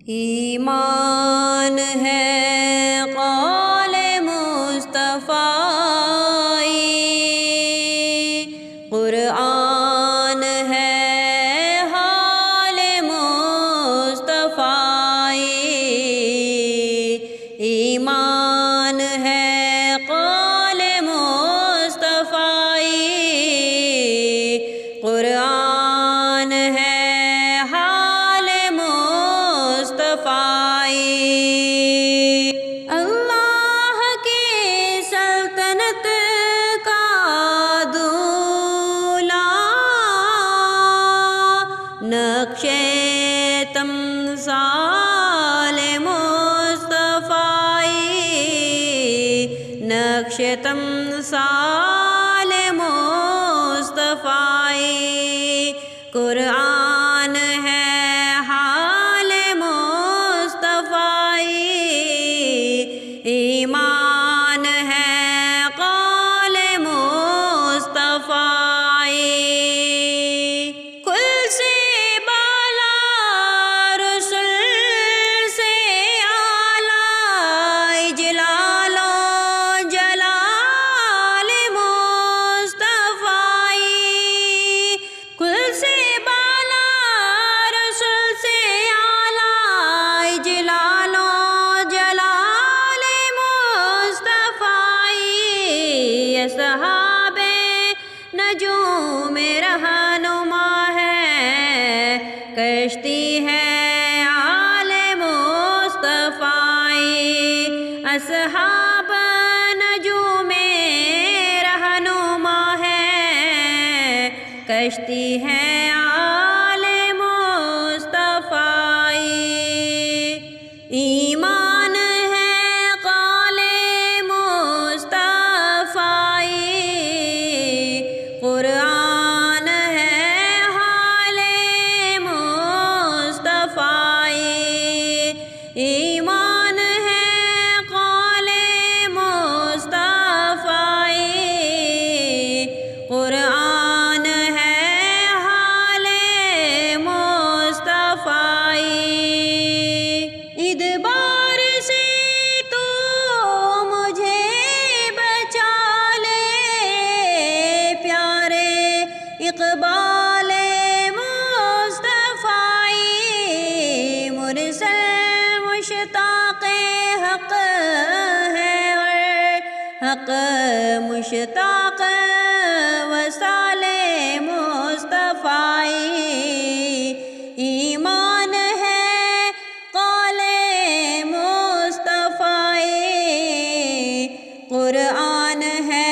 ایمان ہے قول مصطفیٰ، قرآن ہے حال مصطفیٰ، ایمان ہے قول مصطفیٰ، قرآن ہے حال مصطفیٰ۔ اللہ کی سلطنت کا دولہ، نقش تمثال مصطفیٰ، نقش تمثال مصطفیٰ، قرآن ہے حال مصطفیٰ، ایمان ہے قول مصطفیٰ۔ کل سے بالا رسول سے اعلیٰ، جلال و جلال مصطفیٰ، کل سے بالا رسول سے اعلیٰ، جلال و جلال مصطفیٰ، اصحاب نجوم رہنما ہے، کشتی ہے آل مصطفیٰ، اصحاب نجوم رہنما ہے، کشتی ہے آل مصطفیٰ، ایمان ہے قول مصطفیٰ، قرآن ہے حال مصطفیٰ، ایمان ہے قول مصطفیٰ، قرآن ہے حال مصطفیٰ۔ ادبار سے تو مجھے بچا لے، پیارے اقبال مصطفیٰ، مرسل مشتاق حق ہے، اور حق مشتاق وصال مصطفیٰ، ایمان ہے قول مصطفیٰ، قرآن ہے